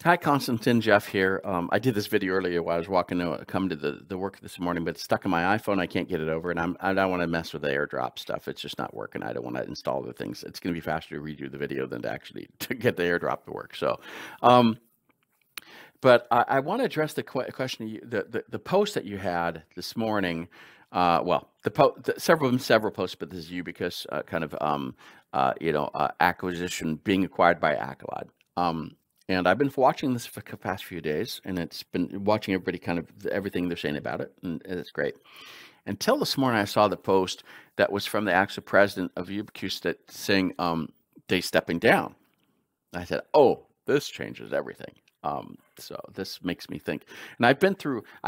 Hi, Constantine. Jeff here. I did this video earlier while I was coming to the work this morning, but it's stuck on my iPhone. I can't get it over, and I don't want to mess with the AirDrop stuff. It's just not working. I don't want to install the things. It's going to be faster to redo the video than to actually to get the AirDrop to work. So, um, but I want to address the question, the post that you had this morning. Well, several posts, but this is Ubiqus kind of acquisition being acquired by Acolad. And I've been watching this for the past few days, and it's been watching everybody kind of everything they're saying about it, and it's great. Until this morning, I saw the post that was from the actual president of Ubiqus that saying they stepping down. I said, "Oh, this changes everything." So this makes me think, and I've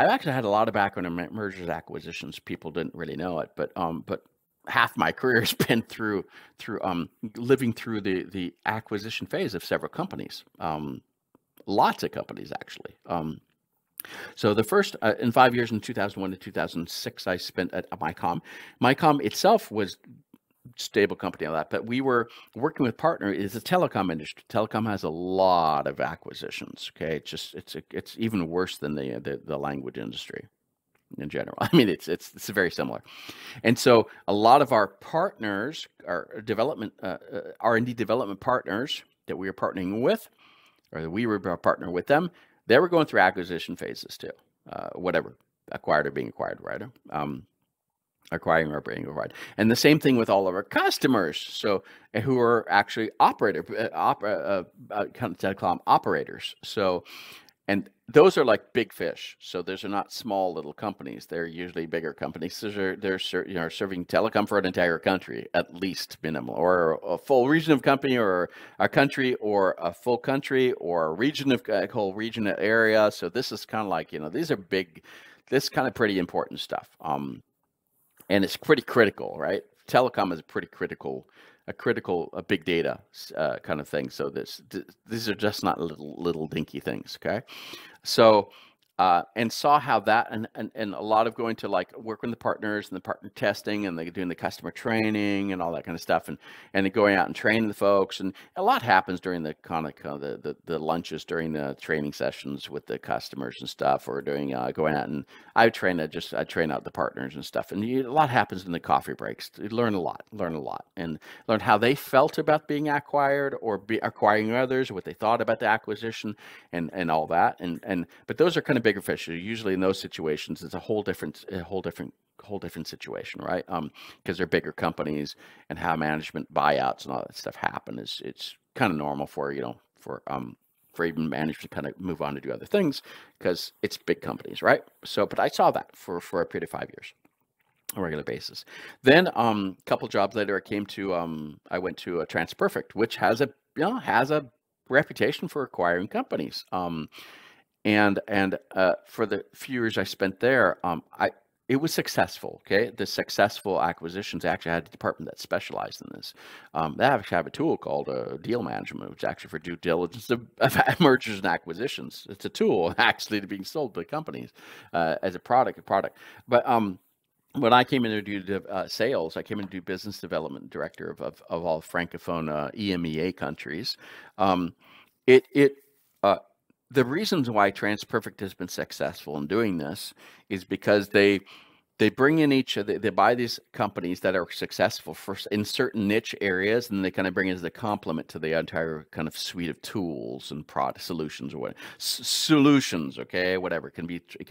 actually had a lot of background in mergers, acquisitions. People didn't really know it, but half my career has been through living through the acquisition phase of several companies, lots of companies actually. So the first in 5 years, in 2001 to 2006, I spent at Micom. Micom itself was stable company, all that, but we were working with partner is the telecom industry. Telecom has a lot of acquisitions. Okay, it's even worse than the language industry in general. I mean, it's very similar. And so a lot of our partners, our development R&D development partners that we were partnering with, or that we were partnering with them, they were going through acquisition phases too. Whatever, acquired or being acquired, right? Acquiring or being acquired. And the same thing with all of our customers. So who are actually telecom operators. So, and those are like big fish. So those are not small little companies. They're usually bigger companies. They're serving telecom for an entire country, at least minimal, or a full region of company, or a country, or a full country, or a region of a whole region area. So this is kind of like, these are big, this kind of pretty important stuff. And it's pretty critical, right? Telecom is a big data kind of thing. So these are just not little dinky things, okay? So and saw how that and a lot of going to like work with the partners and the partner testing, and they doing the customer training and all that kind of stuff, and then going out and training the folks, and a lot happens during the the lunches during the training sessions with the customers and stuff, or doing going out, and I train out the partners and stuff, and a lot happens in the coffee breaks. You learn a lot, and learn how they felt about being acquired or acquiring others, what they thought about the acquisition, and all that, and but those are kind of bigger fish. Usually in those situations, it's a whole different situation, right? Because they're bigger companies, and how management buyouts and all that stuff happen it's kind of normal for for even management to kind of move on to do other things, because it's big companies, right? So, but I saw that for a period of 5 years, on a regular basis. Then, a couple jobs later, I went to a TransPerfect, which has a reputation for acquiring companies. And for the few years I spent there, it was successful. Okay, the successful acquisitions actually had a department that specialized in this. They actually have a tool called deal management, which is actually for due diligence of mergers and acquisitions. It's a tool actually to being sold to companies as a product. But when I came in to do sales, I came in to do business development director of all Francophone EMEA countries. It it the reasons why TransPerfect has been successful in doing this is because they bring in they buy these companies that are successful in certain niche areas, and they kind of bring it as a complement to the entire kind of suite of tools and product solutions, or what solutions, okay, whatever it can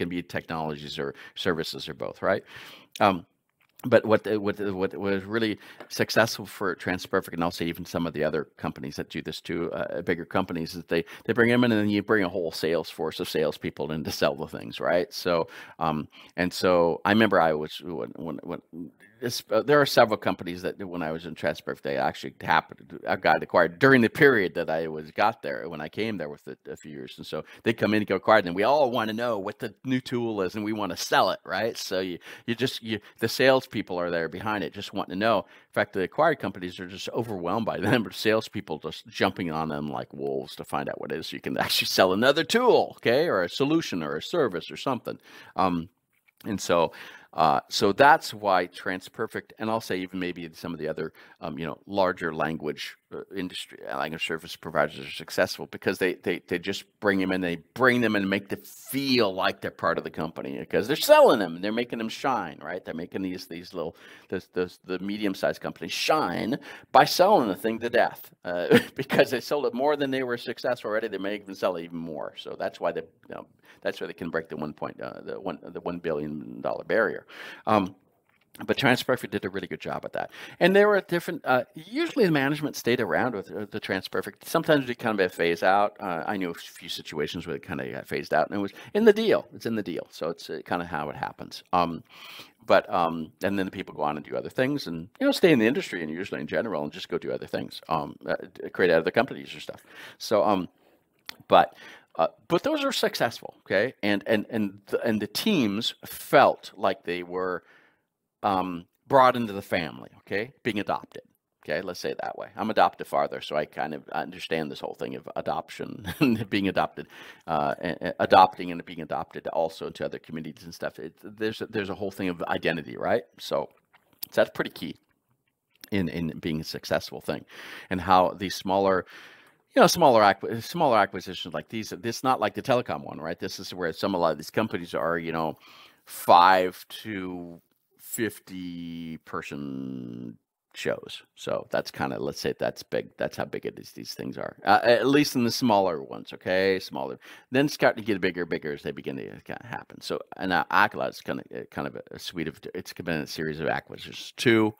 be technologies or services or both, right? But what was really successful for TransPerfect, and also even some of the other companies that do this too, bigger companies, is they bring them in, and then you bring a whole sales force of salespeople in to sell the things, right? So, and so I remember I was when there are several companies that when I was in TransPerfect, they actually got acquired during the period that I got there when I came there with a few years, and so they come in and get acquired, and we all want to know what the new tool is, and we want to sell it, right? So the salespeople are there behind it, just wanting to know. In fact, the acquired companies are just overwhelmed by them, but salespeople just jumping on them like wolves to find out what it is, so you can actually sell another tool, okay, or a solution or a service or something. And so, that's why TransPerfect, and I'll say even maybe some of the other, larger language industry language service providers are successful because they just bring them in, they bring them and make them feel like they're part of the company because they're selling them, they're making them shine, right? They're making these little the medium-sized companies shine by selling the thing to death because they sold it more than they were successful already. They may even sell it even more. So that's why that's why they can break the $1 billion barrier. But TransPerfect did a really good job at that. And there were different, usually the management stayed around with the TransPerfect. Sometimes we kind of phase out. I knew a few situations where it kind of got phased out, and it was in the deal. It's in the deal. So it's kind of how it happens. And then the people go on and do other things and, stay in the industry and usually in general and just go do other things, create other companies or stuff. So, but those are successful, okay? And the teams felt like they were brought into the family, okay, being adopted. Okay, let's say it that way. I'm adoptive father, so I kind of understand this whole thing of adoption and being adopted, adopting and being adopted also into other communities and stuff. There's a whole thing of identity, right? So that's pretty key in being a successful thing, and how these smaller acquisitions like these. This not like the telecom one, right? This is where a lot of these companies are, 5 to 50 person shows. So that's kind of, let's say that's big. That's how big these things are, at least in the smaller ones. Okay, smaller. Then starting to get bigger as they begin to kind of happen. So and Acolad is kind of a suite of, it's been a series of acquisitions too,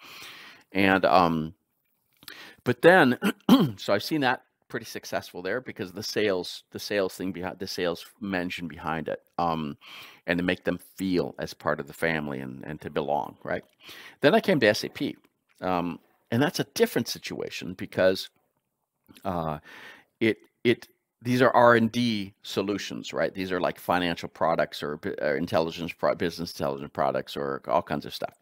and but then so I've seen that pretty successful there because of the sales thing behind the sales mention behind it, and to make them feel as part of the family and to belong, right? Then I came to SAP, and that's a different situation because these are R&D solutions, right? These are like financial products or business intelligence products or all kinds of stuff.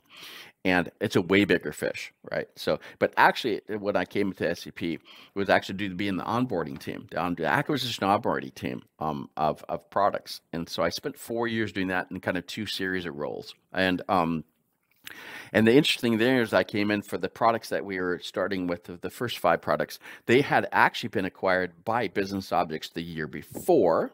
And it's a way bigger fish, right? So, but actually, when I came to SAP, it was actually due to be in the onboarding team, the acquisition onboarding team of products. And so I spent 4 years doing that in kind of 2 series of roles. And the interesting thing is I came in for the products that we were starting with, the first 5 products. They had actually been acquired by Business Objects the year before.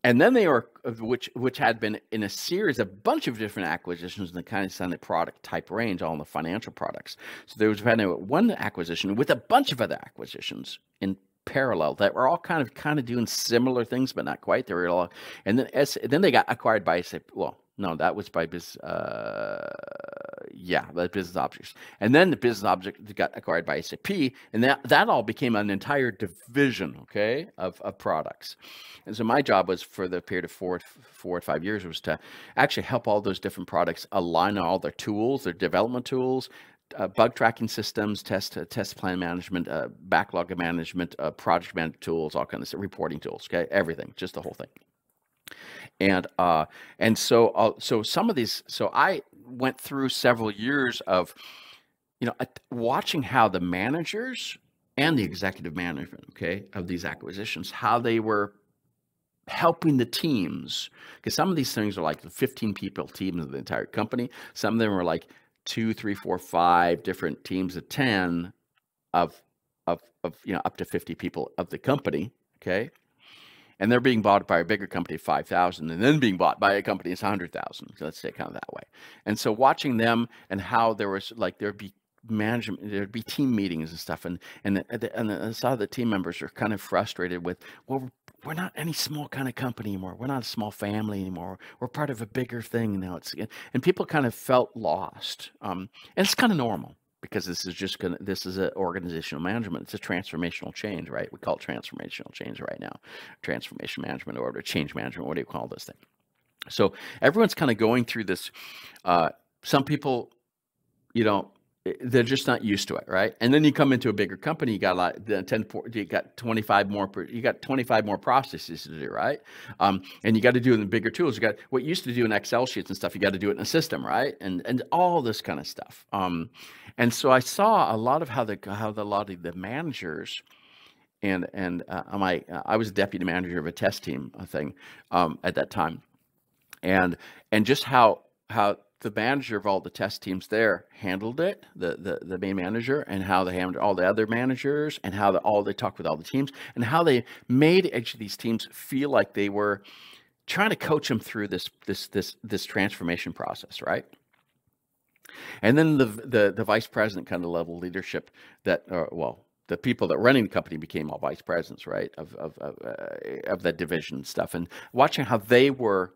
And then they were, which had been in a bunch of different acquisitions in the kind of product type range, all in the financial products. So there was one acquisition with a bunch of other acquisitions in parallel that were all kind of doing similar things, but not quite. They were all, and then they got acquired by SAP. Well, no, that was by Business Objects. And then the Business Object got acquired by SAP, and that all became an entire division, okay, of products. And so my job was, for the period of 4 or 5 years, was to actually help all those different products align on all their tools, their development tools, bug tracking systems, test plan management, backlog management, project management tools, all kinds of reporting tools, okay, everything, just the whole thing. And so some of these, so I went through several years of, watching how the managers and the executive management, okay, of these acquisitions, how they were helping the teams, because some of these things are like the 15 people teams of the entire company. Some of them were like 2, 3, 4, 5 different teams of 10 of up to 50 people of the company, okay. And they're being bought by a bigger company of 5,000, and then being bought by a company that's 100,000. So let's say kind of that way. And so watching them and how there'd be management, there'd be team meetings and stuff, and some of the team members are kind of frustrated with, well, we're not any small kind of company anymore. We're not a small family anymore. We're part of a bigger thing now. And people kind of felt lost. And it's kind of normal, because this is an organizational management. It's a transformational change, right? We call it transformational change right now. Transformation management, or change management, what do you call this thing? So everyone's kind of going through this. Some people, they're just not used to it, right? And then you come into a bigger company, you got you got 25 more processes to do, right? And you got to do it in bigger tools. You got what you used to do in Excel sheets and stuff, you got to do it in a system, right? And all this kind of stuff. And so I saw a lot of how a lot of the managers, and I was a deputy manager of a test team thing at that time, and just how the manager of all the test teams there handled it, the main manager, and how they handled all the other managers, and how they talked with all the teams, and how they made each of these teams feel like they were trying to coach them through this transformation process, right? And then the vice president kind of level leadership that, the people that running the company became all vice presidents, right, of that division and stuff, and watching how they were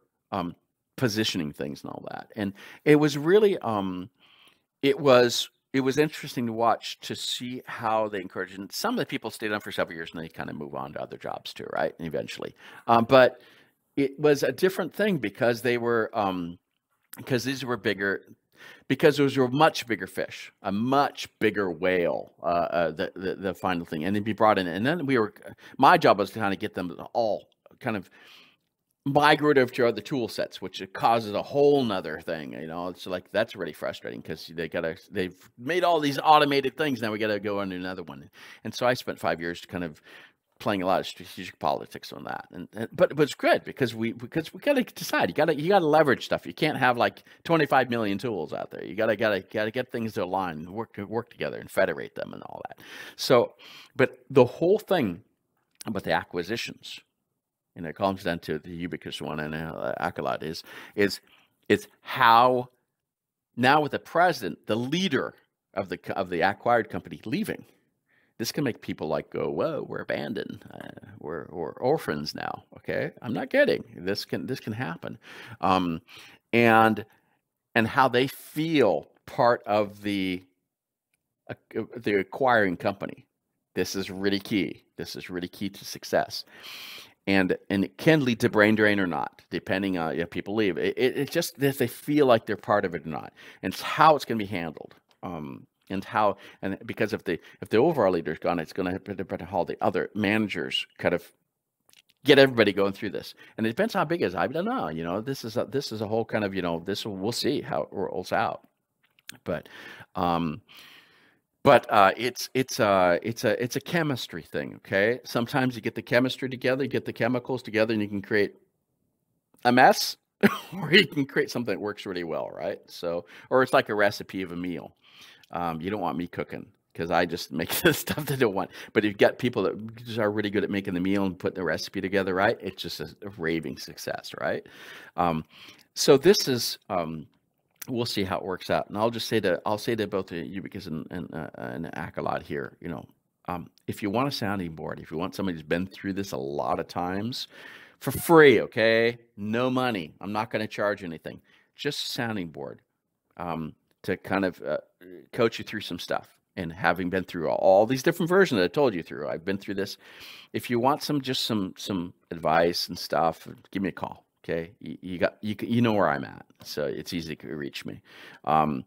positioning things and all that. And it was really it was interesting to watch, to see how they encouraged. And some of the people stayed on for several years and they kind of move on to other jobs too, right? And eventually, but it was a different thing because they were because these were bigger, because those were much bigger fish, a much bigger whale, the final thing, and then be brought in. And then my job was to kind of get them all kind of migrative to other tool sets, which it causes a whole nother thing. It's like, that's really frustrating because they've made all these automated things. Now we got to go into another one. And so I spent 5 years kind of playing a lot of strategic politics on that. But it was good because we got to decide. You got to leverage stuff. You can't have like 25 million tools out there. You got to get things to align and work together and federate them and all that. So, but the whole thing about the acquisitions, and it comes down to the Ubiqus one and Acolad, is how now, with the president, the leader of the acquired company, leaving, this can make people like go, whoa, we're abandoned, we're orphans now. Okay, I'm not kidding. This can happen, and how they feel part of the acquiring company. This is really key. This is really key to success. And it can lead to brain drain or not, depending on if people leave. It's just that they feel like they're part of it or not, and it's how it's going to be handled. And because if the overall leader's gone, it's going to depend on how the other managers kind of get everybody going through this. And it depends how big it is. I don't know. This is a whole kind of we'll see how it rolls out, but. It's a chemistry thing, okay? Sometimes you get the chemistry together, you get the chemicals together, and you can create a mess, or you can create something that works really well, right? So, or it's like a recipe of a meal. You don't want me cooking because I just make the stuff they don't want. But if you've got people that just are really good at making the meal and putting the recipe together, right? It's just a raving success, right? So this is. We'll see how it works out. And I'll say to both Ubiqus and Acolad here, if you want a sounding board, if you want somebody who's been through this a lot of times, for free, okay, no money. I'm not going to charge anything. Just a sounding board to kind of coach you through some stuff. And having been through all these different versions that I told you through, I've been through this. If you want some advice and stuff, give me a call. Okay, you know where I'm at, so it's easy to reach me, and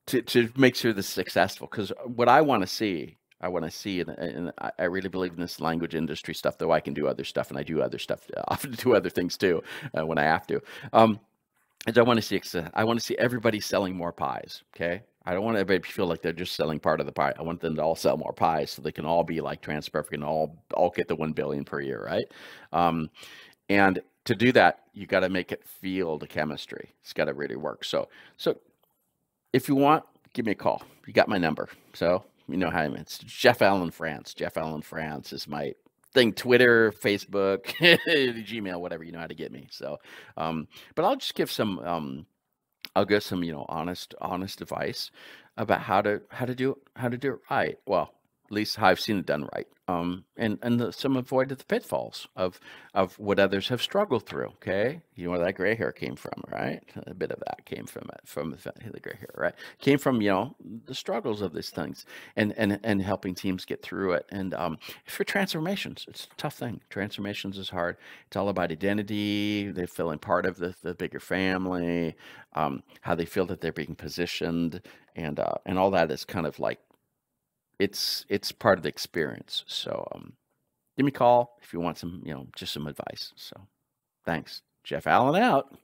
to make sure this is successful. Because what I want to see, and I really believe in this language industry stuff. Though I can do other stuff, and I do other stuff. I often do other things too when I have to. Is I want to see everybody selling more pies. Okay. I don't want everybody to feel like they're just selling part of the pie. I want them to all sell more pies so they can all be like transparent and all get the 1 billion per year, right? And to do that, you got to make it feel the chemistry. It's got to really work. So if you want, give me a call. You got my number. So you know how I'm. It's Jeff Allen France. Jeff Allen France is my thing. Twitter, Facebook, Gmail, whatever. You know how to get me. So, but I'll just give some. I'll give some, honest advice about how to do it right. Well, at least how I've seen it done right. And some avoid the pitfalls of what others have struggled through. Okay, where that gray hair came from, right? A bit of that came from the gray hair, right? Came from the struggles of these things, and helping teams get through it. And for transformations, it's a tough thing. Transformations is hard. It's all about identity. They're feeling part of the bigger family. How they feel that they're being positioned, and all that is kind of like. It's part of the experience. So give me a call if you want some, just some advice. So thanks. Jeff Allen out.